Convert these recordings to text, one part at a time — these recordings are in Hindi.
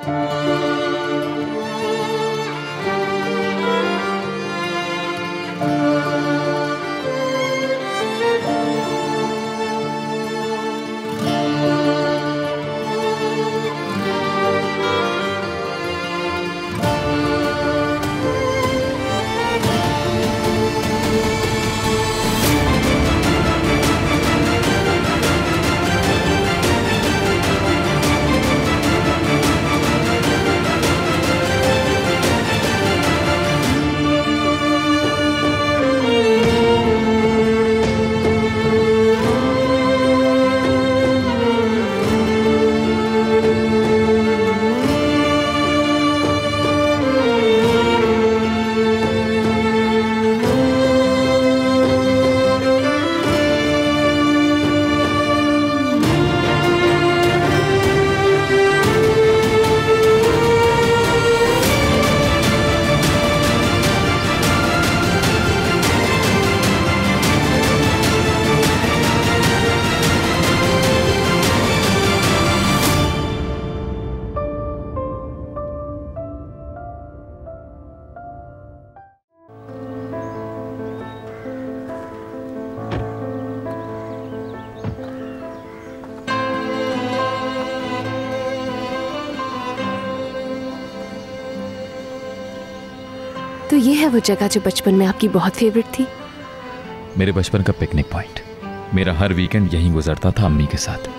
तो ये है वो जगह जो बचपन में आपकी बहुत फेवरेट थी? मेरे बचपन का पिकनिक पॉइंट। मेरा हर वीकेंड यहीं गुजरता था अम्मी के साथ।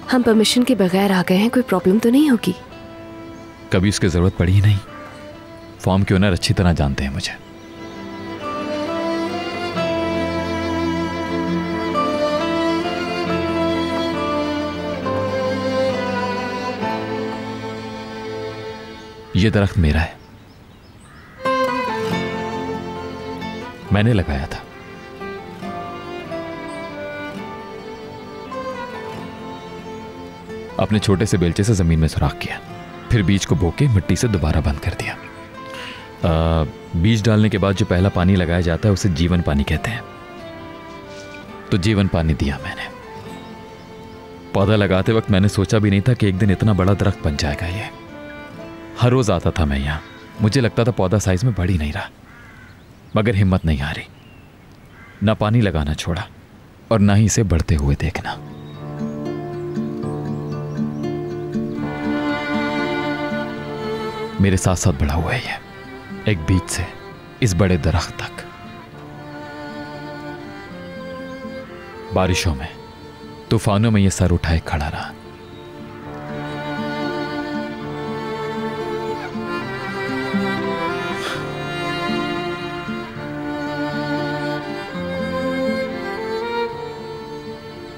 हम परमिशन के बगैर आ गए हैं, कोई प्रॉब्लम तो नहीं होगी? कभी उसकी जरूरत पड़ी ही नहीं। फॉर्म के ओनर अच्छी तरह जानते हैं मुझे। ये दरख्त मेरा है, मैंने लगाया था। अपने छोटे से बेलचे से जमीन में सुराख किया, फिर बीज को बो के मिट्टी से दोबारा बंद कर दिया। बीज डालने के बाद जो पहला पानी लगाया जाता है उसे जीवन पानी कहते हैं। तो जीवन पानी दिया मैंने। पौधा लगाते वक्त मैंने सोचा भी नहीं था कि एक दिन इतना बड़ा दरख्त बन जाएगा। ये हर रोज आता था मैं यहाँ। मुझे लगता था पौधा साइज में बढ़ ही नहीं रहा, मगर हिम्मत नहीं आ रही। ना पानी लगाना छोड़ा और ना ही इसे बढ़ते हुए देखना। मेरे साथ साथ बढ़ा हुआ है ये, एक बीज से इस बड़े दरख्त तक। बारिशों में, तूफानों में ये सर उठाए खड़ा रहा।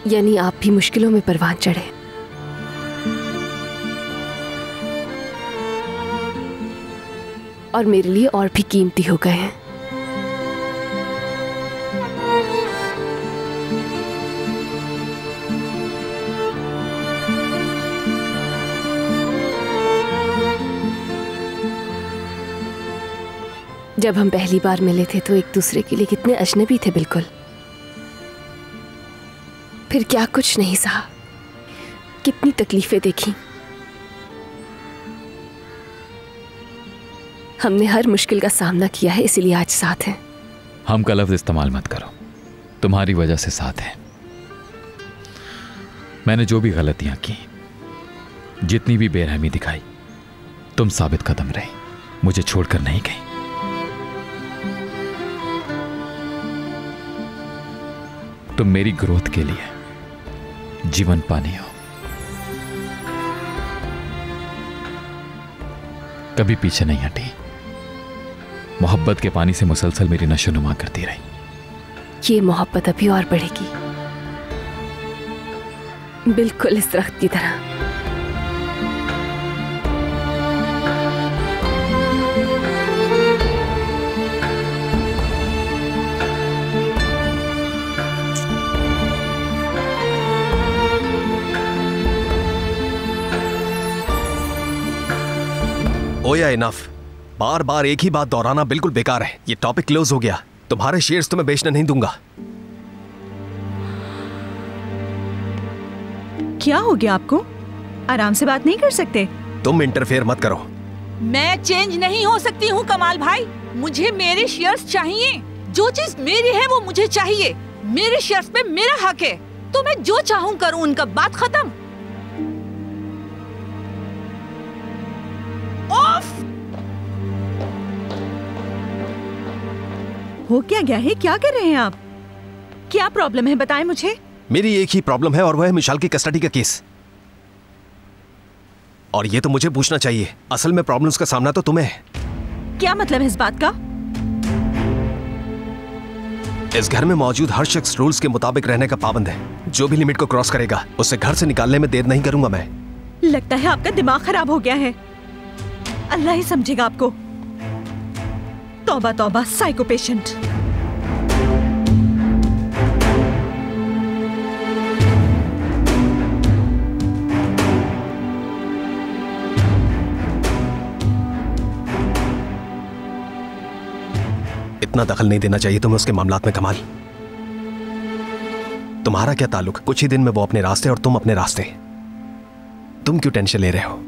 यानी आप भी मुश्किलों में परवान चढ़े। और मेरे लिए और भी कीमती हो गए हैं। जब हम पहली बार मिले थे तो एक दूसरे के लिए कितने अजनबी थे बिल्कुल। फिर क्या कुछ नहीं सहा, कितनी तकलीफें देखी। हमने हर मुश्किल का सामना किया है, इसीलिए आज साथ हैं। हम का लफ्ज इस्तेमाल मत करो, तुम्हारी वजह से साथ हैं। मैंने जो भी गलतियां की, जितनी भी बेरहमी दिखाई, तुम साबित कदम रहे, मुझे छोड़कर नहीं गई। तुम मेरी ग्रोथ के लिए जीवन पानी हो, कभी पीछे नहीं हटी। मोहब्बत के पानी से मुसलसल मेरी नशोनुमा करती रही। ये मोहब्बत अभी और बढ़ेगी, बिल्कुल इस दरख्त की तरह। जोया इनफ। बार बार एक ही बात दोहराना बिल्कुल बेकार है। ये टॉपिक क्लोज हो गया। तुम्हारे शेयर्स तो मैं बेचने नहीं दूंगा। क्या हो गया आपको? आराम से बात नहीं कर सकते? तुम इंटरफेयर मत करो। मैं चेंज नहीं हो सकती हूँ कमाल भाई। मुझे मेरे शेयर्स चाहिए। जो चीज मेरी है वो मुझे चाहिए। मेरे शेयर्स पे मेरा हक है, तो मैं जो चाहूँ करूँ। उनका बात खत्म। ऑफ। हो क्या गया है? क्या कर रहे हैं आप? क्या प्रॉब्लम है बताएं मुझे। मेरी एक ही प्रॉब्लम है और वह है मिशाल की कस्टडी का केस। और ये तो मुझे पूछना चाहिए। असल में प्रॉब्लम्स का सामना तो तुम्हें है। क्या मतलब है इस बात का? इस घर में मौजूद हर शख्स रूल्स के मुताबिक रहने का पाबंद है। जो भी लिमिट को क्रॉस करेगा उसे घर से निकालने में देर नहीं करूंगा मैं। लगता है आपका दिमाग खराब हो गया है। अल्लाह ही समझेगा आपको। तौबा तौबा, साइको पेशेंट। इतना दखल नहीं देना चाहिए तुम्हें उसके मामलात में कमाल। तुम्हारा क्या ताल्लुक? कुछ ही दिन में वो अपने रास्ते और तुम अपने रास्ते। तुम क्यों टेंशन ले रहे हो?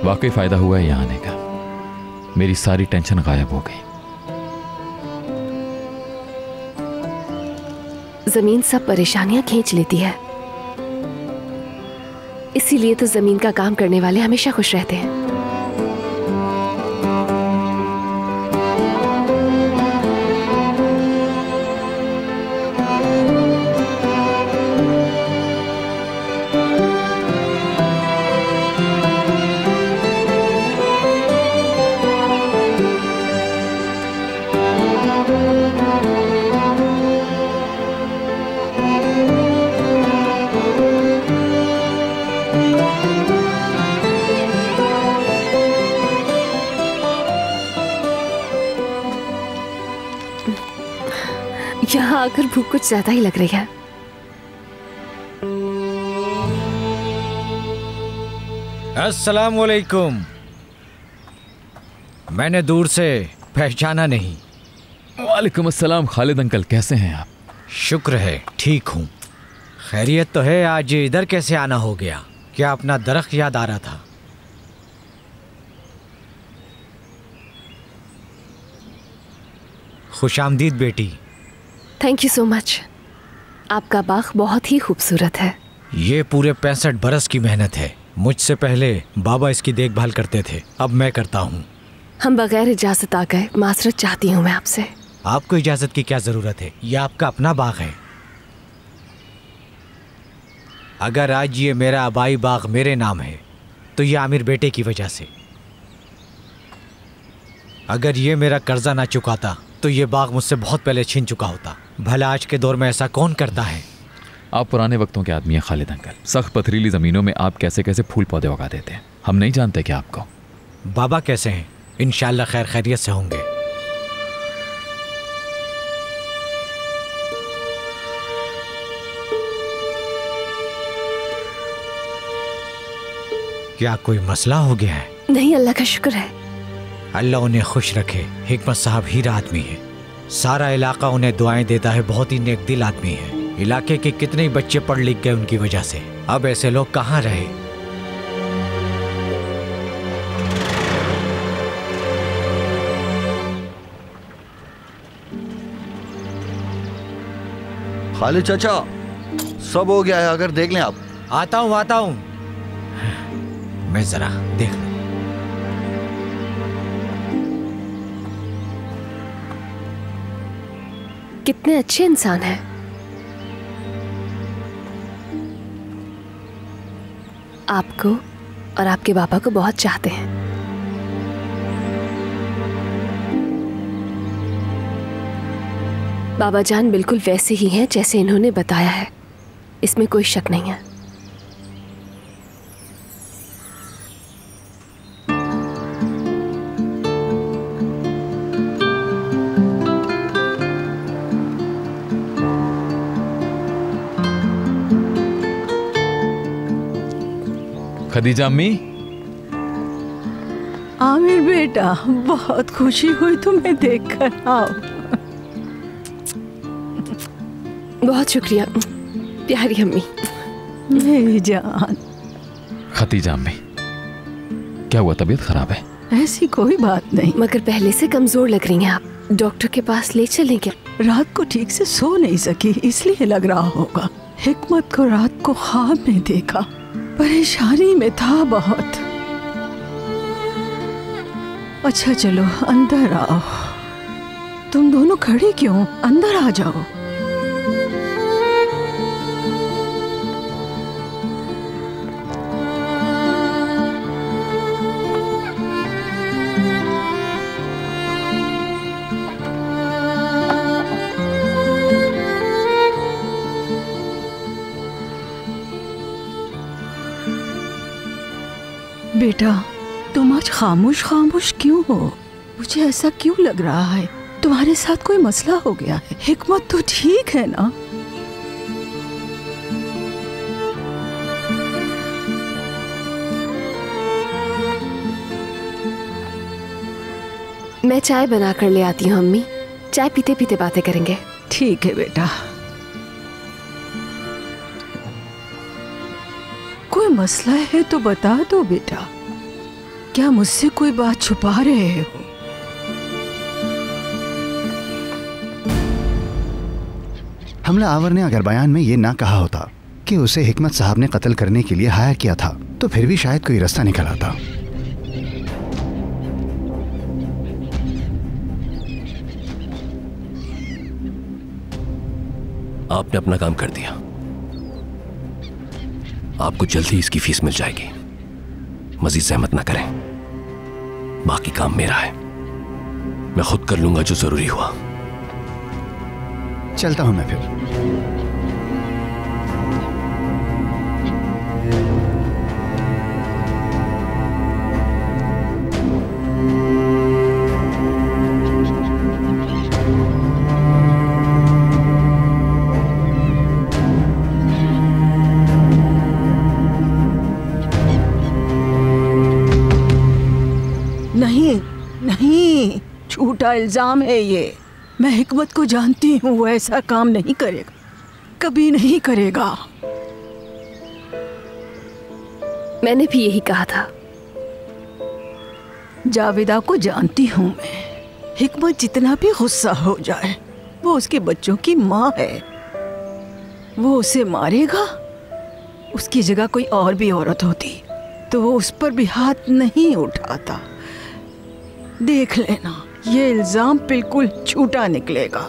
वाकई फायदा हुआ है यहां आने का। मेरी सारी टेंशन गायब हो गई। जमीन सब परेशानियां खींच लेती है, इसीलिए तो जमीन का काम करने वाले हमेशा खुश रहते हैं। यहाँ आकर भूख कुछ ज्यादा ही लग रही है। अस्सलाम वालेकुम। मैंने दूर से पहचाना नहीं। वालेकुम अस्सलाम। खालिद अंकल, कैसे हैं आप? शुक्र है, ठीक हूँ। खैरियत तो है। आज इधर कैसे आना हो गया? क्या अपना दरख्त याद आ रहा था? खुशामदीद बेटी। Thank you so much. आपका बाग बहुत ही खूबसूरत है। ये पूरे 65 बरस की मेहनत है। मुझसे पहले बाबा इसकी देखभाल करते थे, अब मैं करता हूँ। हम बगैर इजाजत आ गए, माजरत चाहती हूँ मैं आपसे। आपको इजाजत की क्या जरूरत है? ये आपका अपना बाग है। अगर आज ये मेरा आबाई बाग मेरे नाम है तो ये आमिर बेटे की वजह से। अगर ये मेरा कर्जा ना चुकाता तो ये बाग मुझसे बहुत पहले छीन चुका होता। भला आज के दौर में ऐसा कौन करता है? आप पुराने वक्तों के आदमी हैं खालिद अंकल। सख्त पथरीली ज़मीनों में आप कैसे कैसे फूल पौधे उगा देते हैं, हम नहीं जानते क्या आपको। बाबा कैसे हैं? इंशाल्लाह खैर खैरियत से होंगे। क्या कोई मसला हो गया है? नहीं, अल्लाह का शुक्र है। अल्लाह उन्हें खुश रखे। हिकमत साहब हीरा आदमी है। सारा इलाका उन्हें दुआएं देता है। बहुत ही नेक दिल आदमी है। इलाके के कितने ही बच्चे पढ़ लिख गए उनकी वजह से। अब ऐसे लोग कहाँ रहे? खालिद चाचा, सब हो गया है, अगर देख लें आप। आता हूँ। मैं जरा देख लूं। कितने अच्छे इंसान हैं। आपको और आपके पापा को बहुत चाहते हैं। बाबा जान बिल्कुल वैसे ही हैं जैसे इन्होंने बताया है, इसमें कोई शक नहीं है। खदीजा अम्मी। आमिर बेटा, बहुत खुशी हुई तुम्हें देखकर। आओ। बहुत शुक्रिया प्यारी अम्मी। मेरी जान। खदीजा अम्मी, क्या हुआ, तबीयत खराब है? ऐसी कोई बात नहीं, मगर पहले से कमजोर लग रही हैं आप। डॉक्टर के पास ले चलें क्या? रात को ठीक से सो नहीं सकी इसलिए लग रहा होगा। हिकमत को रात को ख्वाब में देखा, परेशानी में था बहुत। अच्छा चलो अंदर आओ। तुम दोनों खड़े क्यों, अंदर आ जाओ। बेटा, तुम आज खामोश खामोश क्यों हो? मुझे ऐसा क्यों लग रहा है तुम्हारे साथ कोई मसला हो गया है? हिकमत तो ठीक है ना? मैं चाय बना कर ले आती हूँ अम्मी, चाय पीते पीते बातें करेंगे। ठीक है बेटा। कोई मसला है तो बता दो बेटा, क्या मुझसे कोई बात छुपा रहे हो? हमला आवर ने अगर बयान में ये ना कहा होता कि उसे हिकमत साहब ने कत्ल करने के लिए हायर किया था, तो फिर भी शायद कोई रास्ता निकल आता। आपने अपना काम कर दिया, आपको जल्दी इसकी फीस मिल जाएगी। मजीद सहमत ना करें, बाकी काम मेरा है, मैं खुद कर लूंगा जो जरूरी हुआ। चलता हूं मैं फिर। नहीं नहीं, झूठा इल्जाम है ये। मैं हिकमत को जानती हूँ, वो ऐसा काम नहीं करेगा, कभी नहीं करेगा। मैंने भी यही कहा था। जावेदा को जानती हूँ मैं, हिकमत जितना भी गुस्सा हो जाए, वो उसके बच्चों की माँ है। वो उसे मारेगा, उसकी जगह कोई और भी औरत होती तो वो उस पर भी हाथ नहीं उठाता। देख लेना, ये इल्जाम बिल्कुल झूठा निकलेगा।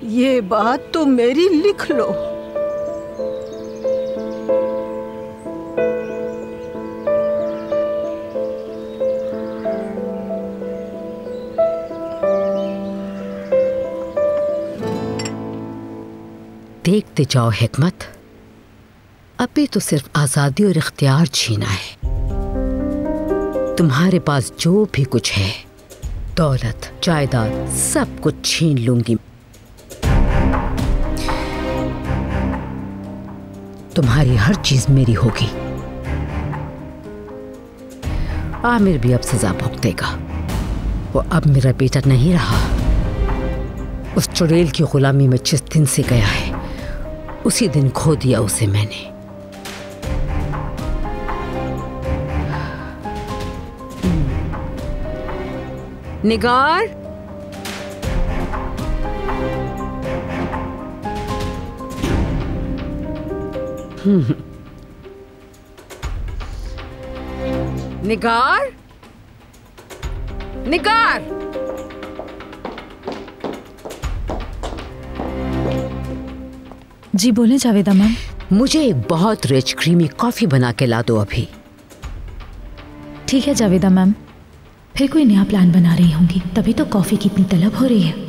ये बात तो मेरी लिख लो। देखते जाओ हिकमत, अभी तो सिर्फ आजादी और इख्तियार छीना है। तुम्हारे पास जो भी कुछ है, दौलत जायदाद, सब कुछ छीन लूंगी। तुम्हारी हर चीज मेरी होगी। आमिर भी अब सजा भुगतेगा। वो अब मेरा बेटा नहीं रहा। उस चुड़ैल की गुलामी में जिस दिन से गया है, उसी दिन खो दिया उसे मैंने। निगार, निगार, निगार, जी बोले जावेदा मैम। मुझे एक बहुत रिच क्रीमी कॉफी बना के ला दो अभी। ठीक है जावेदा मैम, फिर कोई नया प्लान बना रही होंगी, तभी तो कॉफ़ी की इतनी तलब हो रही है।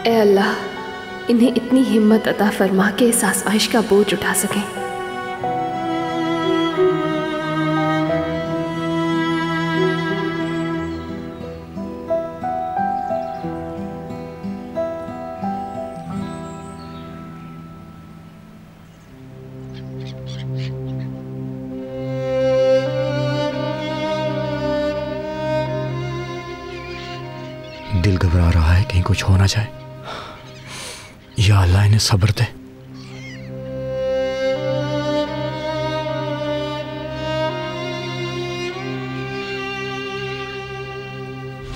ए अल्लाह, इन्हें इतनी हिम्मत अता फरमा के इस आज़माइश का बोझ उठा सकें। दिल घबरा रहा है, कहीं कुछ हो ना जाए। या अल्लाह इन्हें सब्र दे।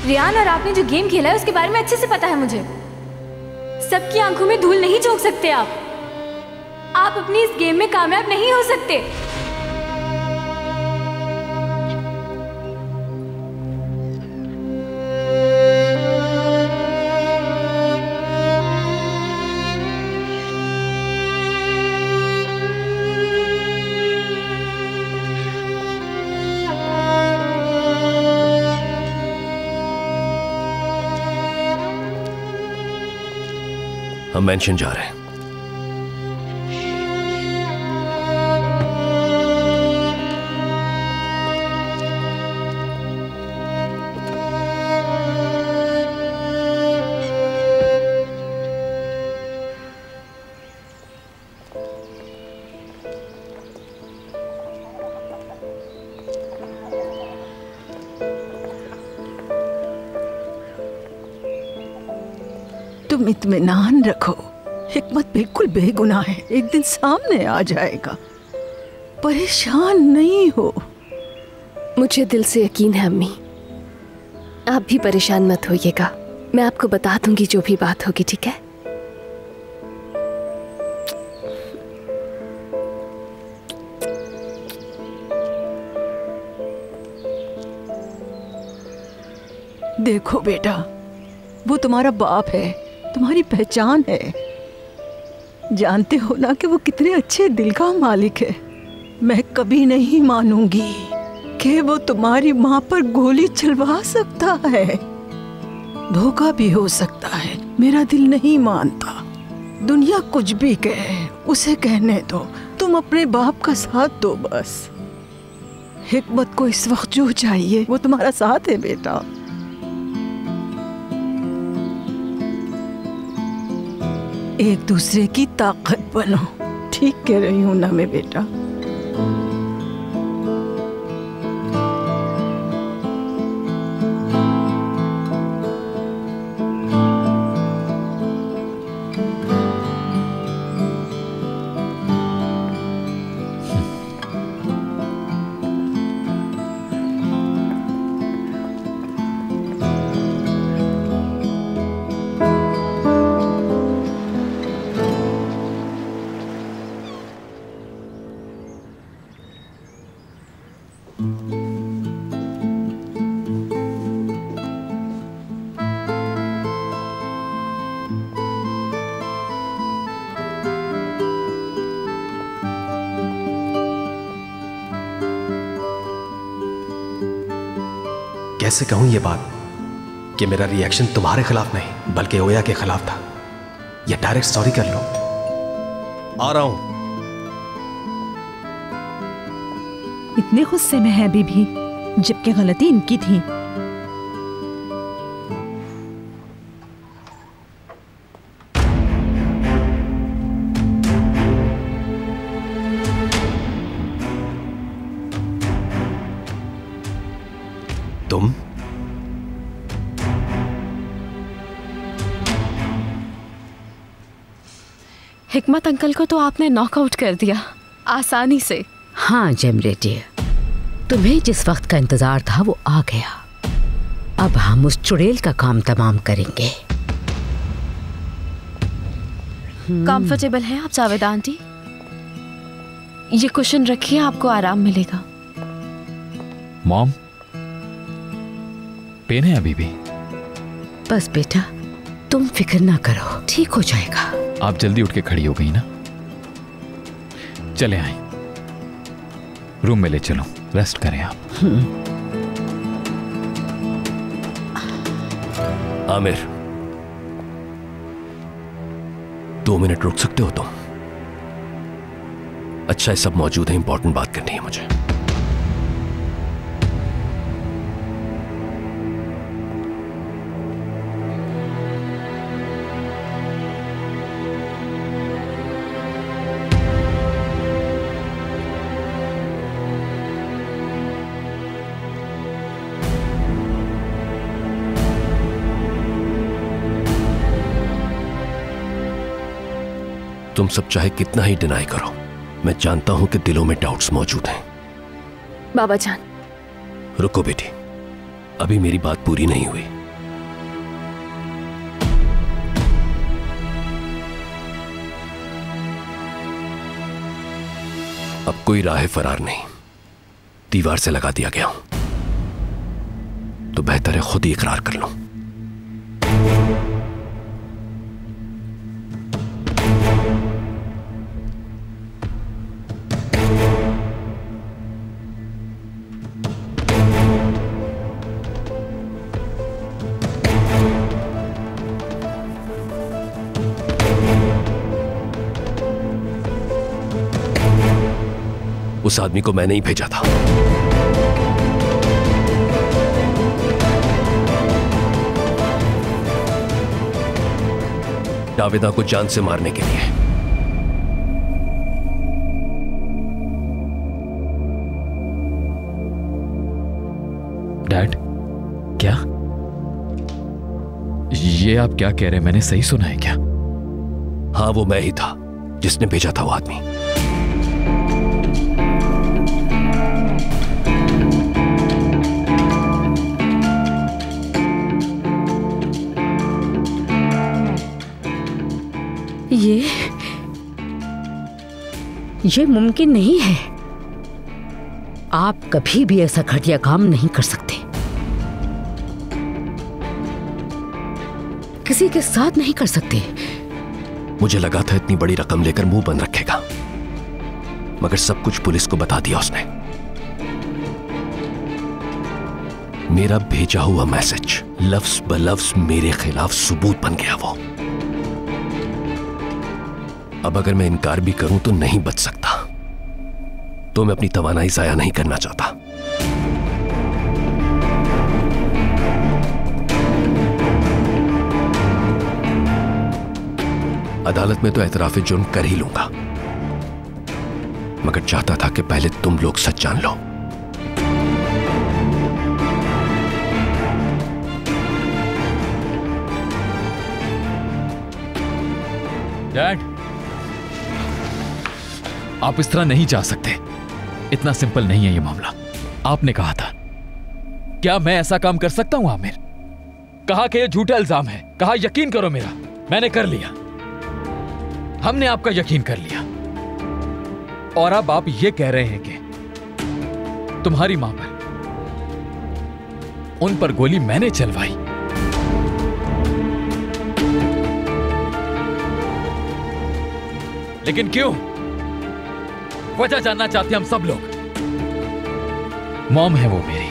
रियान, और आपने जो गेम खेला है उसके बारे में अच्छे से पता है मुझे। सबकी आंखों में धूल नहीं झोंक सकते आप अपनी इस गेम में कामयाब नहीं हो सकते। हम मेंशन जा रहे हैं। तुम इत्मीनान रखो, हिकमत बिल्कुल बेगुनाह है, एक दिन सामने आ जाएगा। परेशान नहीं हो। मुझे दिल से यकीन है अम्मी, आप भी परेशान मत होइएगा। मैं आपको बता दूंगी जो भी बात होगी, ठीक है? देखो बेटा, वो तुम्हारा बाप है, तुम्हारी पहचान है। जानते हो ना कि वो कितने अच्छे दिल का मालिक है। मैं कभी नहीं मानूंगी कि वो तुम्हारी माँ पर गोली चलवा सकता है। धोखा भी हो सकता है, मेरा दिल नहीं मानता। दुनिया कुछ भी कहे, उसे कहने दो। तुम अपने बाप का साथ दो बस। हिकमत को इस वक्त जो चाहिए वो तुम्हारा साथ है बेटा। एक दूसरे की ताकत बनो। ठीक कह रही हूं ना मैं बेटा? कैसे कहूं ये बात कि मेरा रिएक्शन तुम्हारे खिलाफ नहीं बल्कि ओया के खिलाफ था। या डायरेक्ट सॉरी कर लो। आ रहा हूं। इतने गुस्से में है अभी भी, जबकि गलती इनकी थी। तुम हिकमत अंकल को तो आपने नॉकआउट कर दिया आसानी से। हाँ जेमरे डियर, तुम्हें जिस वक्त का इंतजार था वो आ गया। अब हम उस चुड़ैल का काम तमाम करेंगे। कंफर्टेबल है आप जावेदा आंटी? ये कुशन रखिए, आपको आराम मिलेगा। मॉम, पेन है अभी भी? बस बेटा तुम फिक्र ना करो, ठीक हो जाएगा। आप जल्दी उठ के खड़ी हो गई ना। चले आए, रूम में ले चलो, रेस्ट करें आप। आमिर, 2 मिनट रुक सकते हो तुम? अच्छा है सब मौजूद है, इंपॉर्टेंट बात करनी है मुझे। तुम सब चाहे कितना ही डिनाई करो, मैं जानता हूं कि दिलों में डाउट्स मौजूद हैं। बाबा जान, रुको बेटी, अभी मेरी बात पूरी नहीं हुई। अब कोई राह फरार नहीं, दीवार से लगा दिया गया हूं, तो बेहतर है खुद ही इकरार कर लूं। उस आदमी को मैंने ही भेजा था। जावेदा को जान से मारने के लिए। डैड, क्या ये आप क्या कह रहे हैं? मैंने सही सुना है क्या? हाँ, वो मैं ही था जिसने भेजा था वो आदमी। ये मुमकिन नहीं है। आप कभी भी ऐसा घटिया काम नहीं कर सकते, किसी के साथ नहीं कर सकते। मुझे लगा था इतनी बड़ी रकम लेकर मुंह बंद रखेगा, मगर सब कुछ पुलिस को बता दिया उसने। मेरा भेजा हुआ मैसेज लफ्ज ब लफ्ज मेरे खिलाफ सबूत बन गया वो। अब अगर मैं इनकार भी करूं तो नहीं बच सकता, तो मैं अपनी तवानाई जाया नहीं करना चाहता। अदालत में तो एतराफ़े जुर्म कर ही लूंगा, मगर चाहता था कि पहले तुम लोग सच जान लो। डैड, आप इस तरह नहीं जा सकते। इतना सिंपल नहीं है ये मामला। आपने कहा था, क्या मैं ऐसा काम कर सकता हूं आमिर? कहा कि ये झूठा इल्जाम है, कहा यकीन करो मेरा। मैंने कर लिया, हमने आपका यकीन कर लिया। और अब आप ये कह रहे हैं कि तुम्हारी मां पर, उन पर गोली मैंने चलवाई। लेकिन क्यों? वजह जानना चाहते हम सब लोग। मॉम है वो मेरी,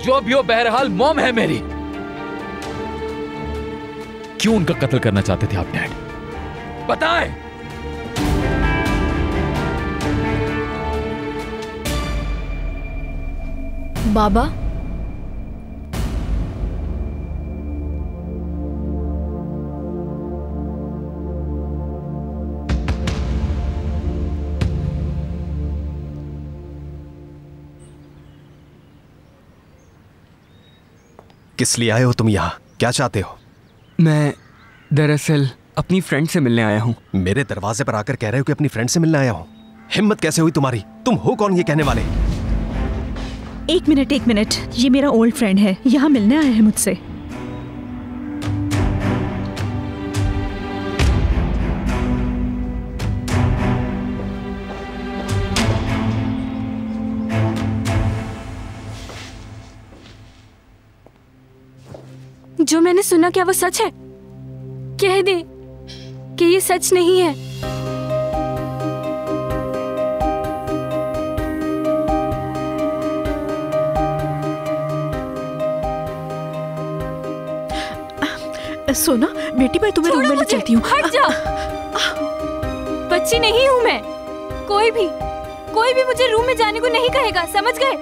जो भी हो, बहरहाल मॉम है मेरी। क्यों उनका कत्ल करना चाहते थे आप डैड? बताएं। बाबा, किस लिए आए हो तुम यहाँ? क्या चाहते हो? मैं दरअसल अपनी फ्रेंड से मिलने आया हूँ। मेरे दरवाजे पर आकर कह रहे हो कि अपनी फ्रेंड से मिलने आया हूँ? हिम्मत कैसे हुई तुम्हारी? तुम हो कौन ये कहने वाले? एक मिनट, ये मेरा ओल्ड फ्रेंड है, यहाँ मिलने आया है मुझसे। जो मैंने सुना क्या वो सच है? कह दे कि ये सच नहीं है। सोना बेटी, मैं तुम्हें रूम में ले चलती हूँ। हट जा। बच्ची नहीं हूँ मैं। कोई भी मुझे रूम में जाने को नहीं कहेगा, समझ गए?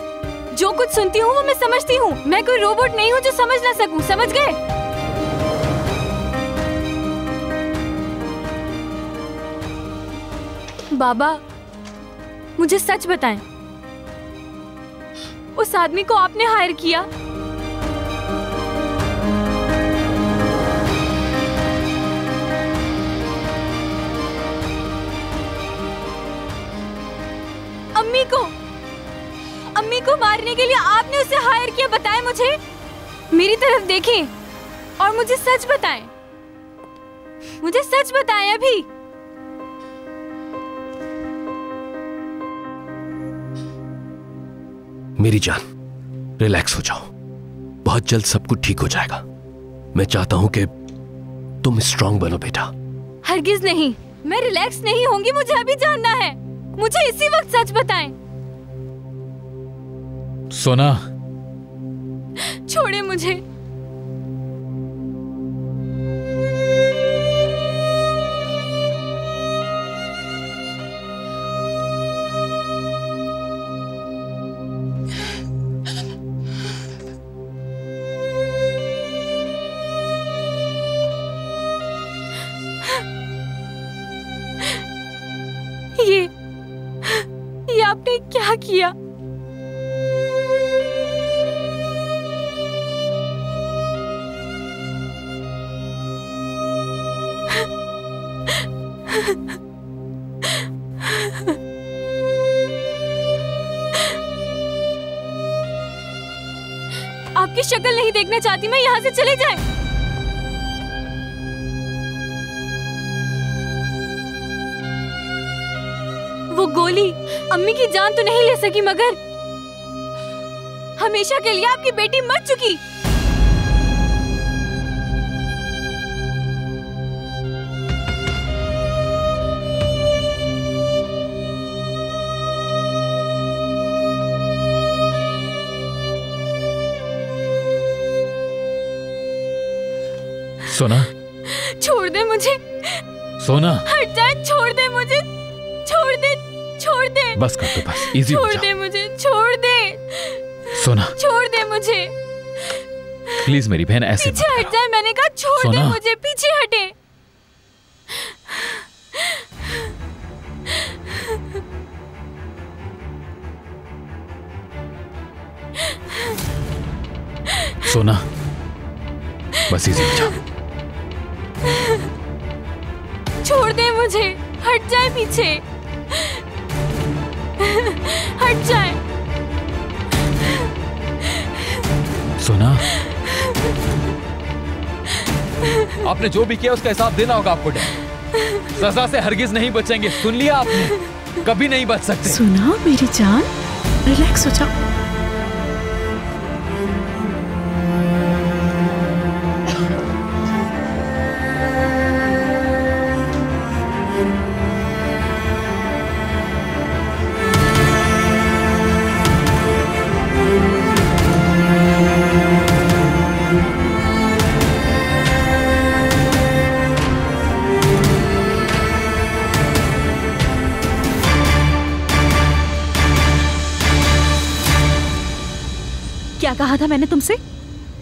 जो कुछ सुनती हूँ वो मैं समझती हूँ। मैं कोई रोबोट नहीं हूँ जो समझ ना सकूं, समझ गए? बाबा, मुझे सच बताएं, उस आदमी को आपने हायर किया? अम्मी को मारने के लिए आपने उसे हायर किया? बताएं मुझे, मेरी तरफ देखें और मुझे सच बताएं। मुझे सच बताएं अभी। मेरी जान, रिलैक्स हो जाओ, बहुत जल्द सब कुछ ठीक हो जाएगा। मैं चाहता हूं कि तुम स्ट्रांग बनो बेटा। हरगिज नहीं, मैं रिलैक्स नहीं होंगी। मुझे अभी जानना है, मुझे इसी वक्त सच बताएं। सोना, छोड़े मुझे। ये आपने क्या किया? आपकी शक्ल नहीं देखना चाहती मैं, यहाँ से चले जाएं। वो गोली अम्मी की जान तो नहीं ले सकी, मगर हमेशा के लिए आपकी बेटी मर चुकी। सोना, छोड़ दे मुझे। सोना, हट जा, छोड़ दे मुझे, छोड़ दे, छोड़ दे। बस कर दो, बस इजी हो छोड़ जा। दे मुझे, छोड़ दे। सोना, छोड़ दे मुझे। प्लीज मेरी बहन ऐसे पीछे हट जाए, मैंने कहा छोड़ दे मुझे, पीछे हटे। सोना, बस इजी हो जा। छोड़ दे मुझे, हट जाए पीछे, हट जाए। सोना, आपने जो भी किया उसका हिसाब देना होगा आपको। सजा से हरगिज नहीं बचेंगे, सुन लिया आपने? कभी नहीं बच सकते। सुना मेरी जान, रिलैक्स हो जाओ। क्या कहा था मैंने तुमसे?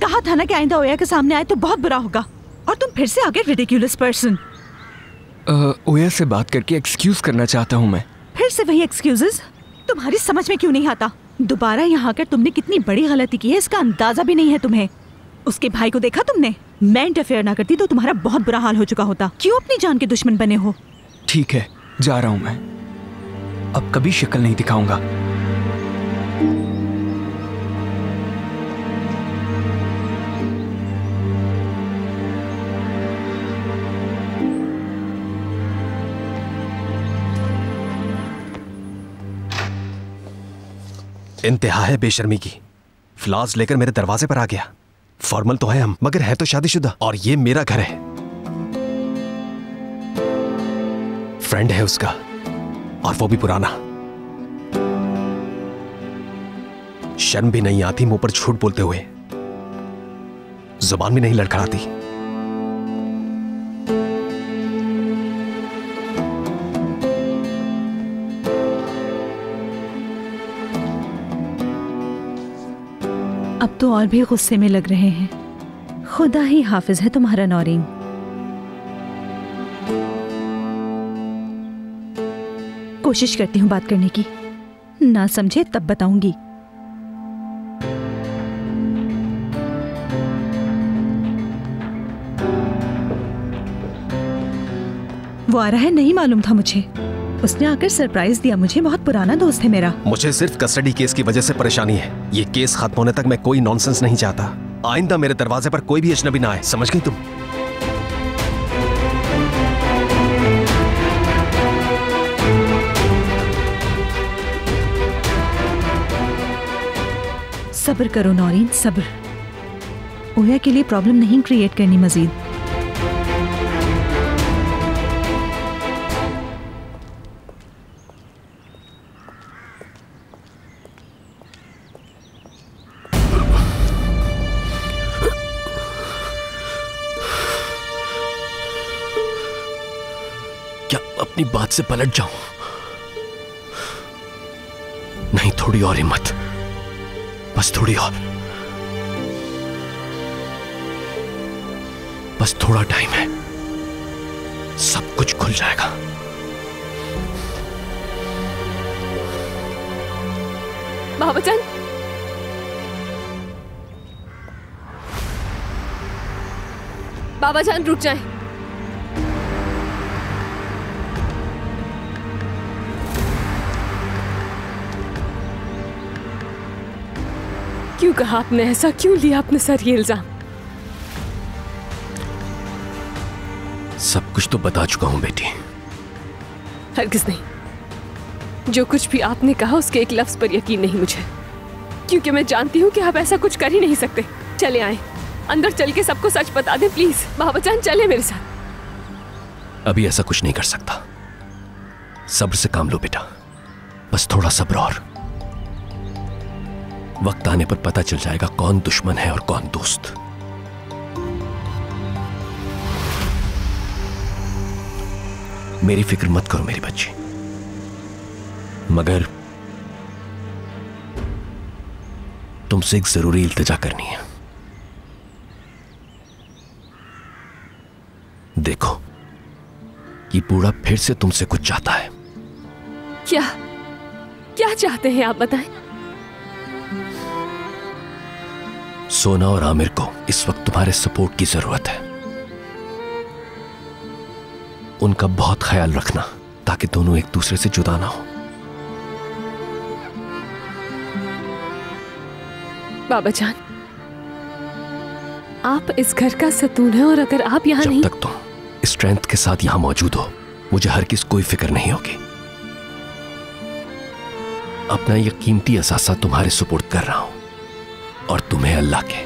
कहा था ना कि आइंदा ओया के सामने आए तो बहुत बुरा होगा, और तुम फिर से आ गए रिडिक्यूलस पर्सन। ओया से बात करके एक्सक्यूज करना चाहता हूँ मैं। फिर से वही एक्सक्यूजेस? तुम्हारी समझ में क्यों नहीं आता? दोबारा यहाँ आकर तुमने कितनी बड़ी गलती की है इसका अंदाजा भी नहीं है तुम्हें। उसके भाई को देखा तुमने? मैं इंटरफेयर ना करती तो तुम्हारा बहुत बुरा हाल हो चुका होता। क्यों अपनी जान के दुश्मन बने हो? ठीक है, जा रहा हूँ मैं, अब कभी शक्ल नहीं दिखाऊंगा। इंतहा है बेशर्मी की। फ्लावर्स लेकर मेरे दरवाजे पर आ गया। फॉर्मल तो है हम, मगर है तो शादीशुदा, और ये मेरा घर है। फ्रेंड है उसका, और वो भी पुराना। शर्म भी नहीं आती मुंह पर झूठ बोलते हुए, जुबान भी नहीं लड़खड़ाती। अब तो और भी गुस्से में लग रहे हैं। खुदा ही हाफिज है तुम्हारा नौरीन। कोशिश करती हूँ बात करने की, ना समझे तब बताऊंगी। वो आ रहा है, नहीं मालूम था मुझे। उसने आकर सरप्राइज दिया मुझे। बहुत पुराना दोस्त है मेरा। मुझे सिर्फ कस्टडी केस की वजह से परेशानी है। ये केस खत्म होने तक मैं कोई नॉनसेंस नहीं चाहता। आइंदा मेरे दरवाजे पर कोई भी अजनबी ना आए, समझ गई तुम? सब्र करो नौरीन, सब्र। ओया के लिए प्रॉब्लम नहीं क्रिएट करनी मजीद। अपनी बात से पलट जाऊं? नहीं, थोड़ी और हिम्मत, बस थोड़ी और, बस थोड़ा टाइम है, सब कुछ खुल जाएगा। बाबाजान, बाबाजान रुक जाएं। क्यों कहा आपने ऐसा? क्यों लिया अपने सर ये इल्जाम? सब कुछ तो बता चुका हूं बेटी। हरगिज़ नहीं। जो कुछ भी आपने कहा उसके एक लफ्ज पर यकीन नहीं मुझे, क्योंकि मैं जानती हूँ कि आप ऐसा कुछ कर ही नहीं सकते। चले आए, अंदर चल के सबको सच बता दें प्लीज। बाबाजान चले मेरे साथ। अभी ऐसा कुछ नहीं कर सकता। सब्र से काम लो बेटा, बस थोड़ा सब्र और। वक्त आने पर पता चल जाएगा कौन दुश्मन है और कौन दोस्त। मेरी फिक्र मत करो मेरी बच्ची, मगर तुमसे एक जरूरी इल्तिजा करनी है। देखो, ये बूढ़ा फिर से तुमसे कुछ चाहता है। क्या क्या चाहते हैं आप बताएं? सोना और आमिर को इस वक्त तुम्हारे सपोर्ट की जरूरत है। उनका बहुत ख्याल रखना ताकि दोनों एक दूसरे से जुदा ना हो। बाबाजान, आप इस घर का सतून है, और अगर आप यहाँ नहीं... जब तक तुम स्ट्रेंथ के साथ यहां मौजूद हो, मुझे हर किस कोई फिक्र नहीं होगी। अपना यह कीमती असासा तुम्हारे सुपुर्द कर रहा हूं, और तुम्हें अल्लाह के।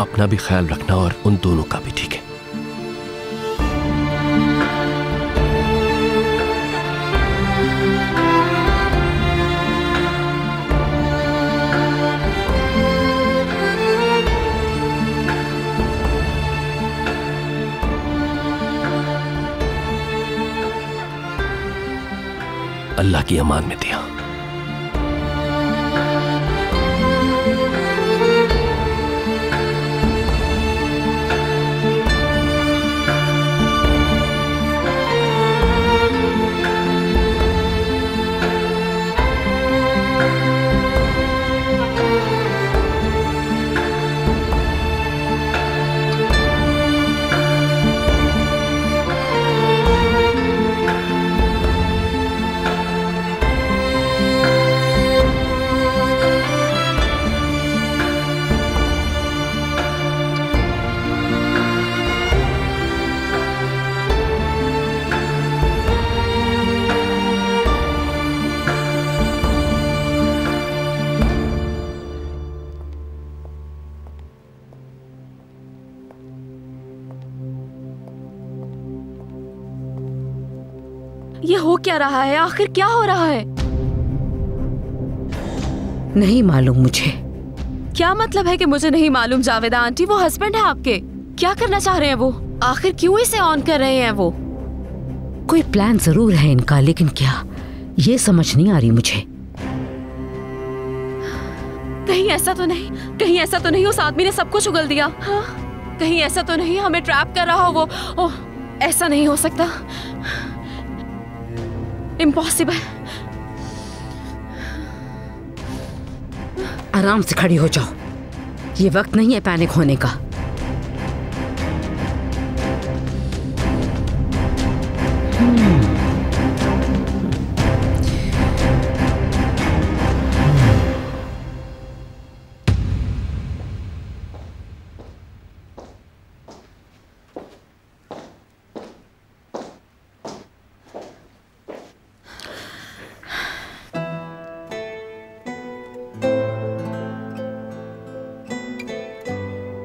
अपना भी ख्याल रखना और उन दोनों का भी, ठीक है? अल्लाह की अमान में दिया। ये हो क्या रहा है? आखिर क्या हो रहा है? नहीं मालूम मुझे। क्या मतलब है कि मुझे नहीं मालूम? जावेदा आंटी, वो हस्बैंड है आपके, क्या करना चाह रहे हैं वो? आखिर क्यों इसे ऑन कर रहे हैं वो? कोई प्लान जरूर है इनका, लेकिन क्या, ये समझ नहीं आ रही मुझे। कहीं ऐसा तो नहीं उस आदमी ने सब कुछ उगल दिया? हाँ? कहीं ऐसा तो नहीं हमें ट्रैप कर रहा हो वो? ओह, ऐसा नहीं हो सकता, इम्पॉसिबल। आराम से खड़ी हो जाओ, ये वक्त नहीं है पैनिक होने का।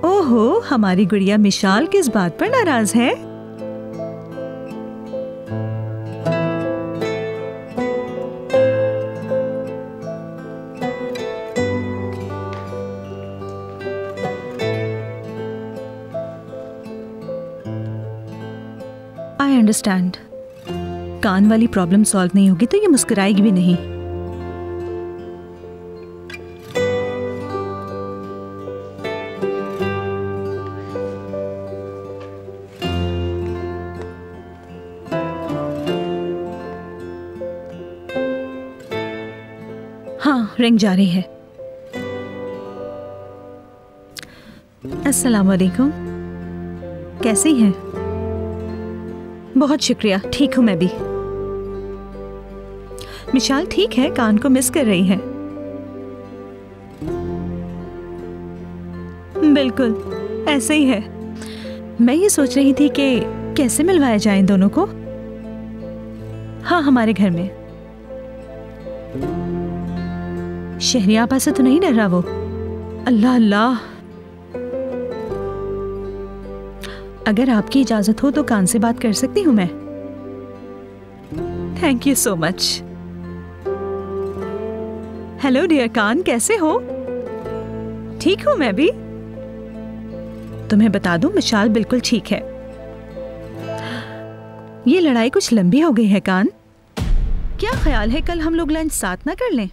ओहो, हमारी गुड़िया मिशाल किस बात पर नाराज है? I understand. कान वाली प्रॉब्लम सॉल्व नहीं होगी तो ये मुस्कुराएगी भी नहीं। हाँ, रिंग जा रही है। अस्सलाम वालेकुम, कैसी हैं? बहुत शुक्रिया, ठीक हूँ मैं भी। मिशाल ठीक है, कान को मिस कर रही है। बिल्कुल ऐसे ही है। मैं ये सोच रही थी कि कैसे मिलवाया जाए इन दोनों को। हाँ, हमारे घर में। शहरियापा से तो नहीं डर रहा वो? अल्लाह अल्लाह। अगर आपकी इजाजत हो तो कान से बात कर सकती हूँ मैं? Thank you so much. Hello dear कान, कैसे हो? ठीक हूँ मैं भी। तुम्हें बता दूं, मिशाल बिल्कुल ठीक है। ये लड़ाई कुछ लंबी हो गई है कान। क्या ख्याल है कल हम लोग लंच साथ ना कर लें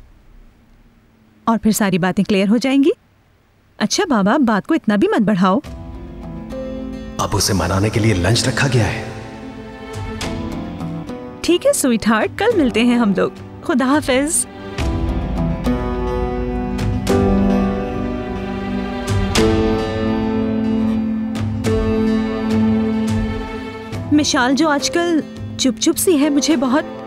और फिर सारी बातें क्लियर हो जाएंगी? अच्छा बाबा, बात को इतना भी मत बढ़ाओ। अब उसे मनाने के लिए लंच रखा गया है। ठीक है स्वीट हार्ट, कल मिलते हैं हम लोग। खुदा हाफिज। मिशाल जो आजकल चुप चुप सी है, मुझे बहुत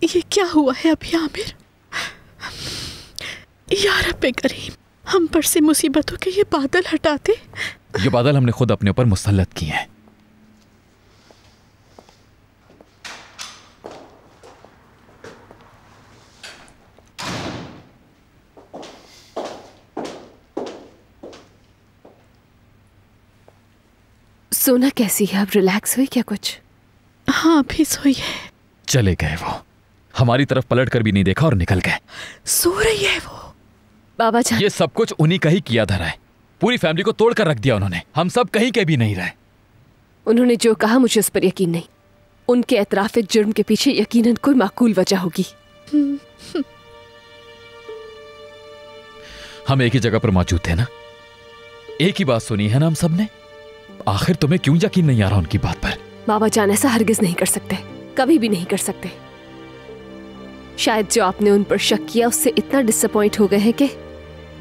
ये क्या हुआ है अभी आमिर? या रब्बे करीम, हम पर से मुसीबतों के ये बादल हटाते। ये बादल हमने खुद अपने ऊपर मुसल्लत किए हैं। सोना कैसी है? अब रिलैक्स हुई क्या कुछ? हाँ, अभी सोई है। चले गए वो, हमारी तरफ पलट कर भी नहीं देखा और निकल गए। सो रही है वो। बाबा जान, ये सब कुछ उन्हीं का ही किया धरा है। पूरी फैमिली को तोड़ कर रख दिया उन्होंने। हम सब कहीं के भी नहीं रहे। उन्होंने जो कहा मुझे उस पर यकीन नहीं। उनके एतराफिक जुर्म के पीछे यकीनन कोई माकूल वजह होगी। हम एक ही जगह पर मौजूद थे ना, एक ही बात सुनी है ना हम सब ने। आखिर तुम्हें क्यों यकीन नहीं आ रहा उनकी बात पर? बाबा जान, ऐसा हरगिज नहीं कर सकते, कभी भी नहीं कर सकते। शायद जो आपने उन पर शक किया उससे इतना डिसअपॉइंट हो गए हैं कि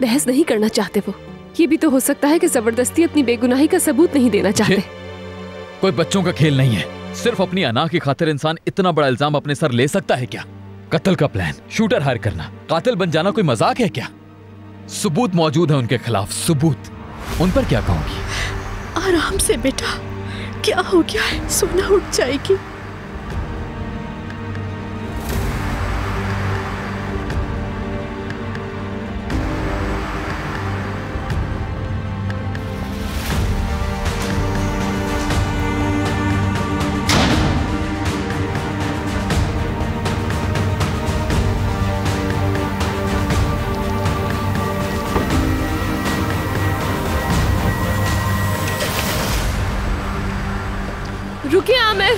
बहस नहीं करना चाहते वो। ये भी तो हो सकता है कि जबरदस्ती अपनी बेगुनाही का सबूत नहीं देना चाहते। कोई बच्चों का खेल नहीं है। सिर्फ अपनी अना की खातिर इंसान इतना बड़ा इल्जाम अपने सर ले सकता है क्या? कत्ल का प्लान, शूटर हायर करना, कातिल बन जाना कोई मजाक है क्या? सबूत मौजूद है उनके खिलाफ, सबूत। उन पर क्या कहूंगी? आराम से बेटा, क्या हो गया है? सोना उठ जाएगी। रुकिए आमिर।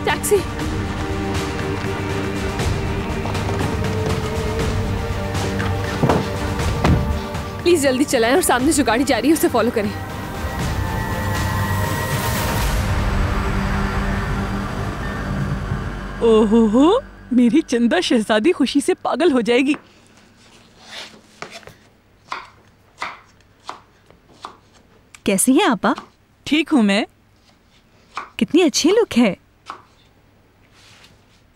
टैक्सी। प्लीज जल्दी चलाएं और सामने जो गाड़ी जा रही है उसे फॉलो करें। ओहो, मेरी चंदा शहजादी खुशी से पागल हो जाएगी। कैसी हैं आपा? ठीक हूँ मैं। कितनी अच्छी लुक है।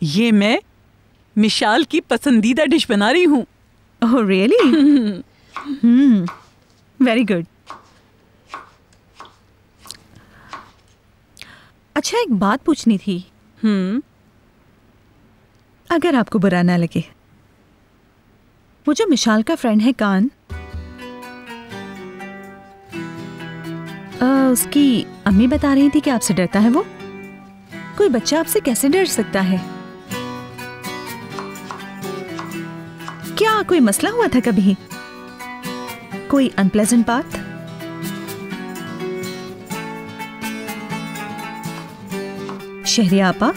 ये मैं मिशाल की पसंदीदा डिश बना रही हूँ। Oh really? Very good. अच्छा, एक बात पूछनी थी। अगर आपको बुरा ना लगे, वो जो मिशाल का फ्रेंड है कान, उसकी अम्मी बता रही थी कि आपसे डरता है वो। कोई बच्चा आपसे कैसे डर सकता है? क्या कोई मसला हुआ था कभी? कोई अनप्लेजेंट बात? शहरिया आपा?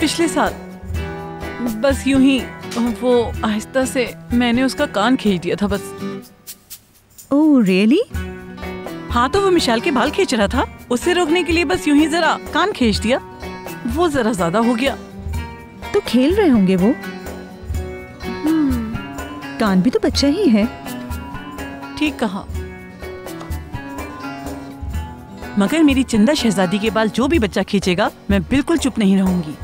पिछले साल बस यूं ही वो आहिस्ता से मैंने उसका कान खींच दिया था बस। Oh really? हाँ, तो वो मिशाल के बाल खींच रहा था, उसे रोकने के लिए बस यूं ही जरा कान खींच दिया। वो जरा ज्यादा हो गया। तो खेल रहे होंगे वो। कान भी तो बच्चा ही है। ठीक कहा। मगर मेरी चंदा शहजादी के बाल जो भी बच्चा खींचेगा, मैं बिल्कुल चुप नहीं रहूंगी।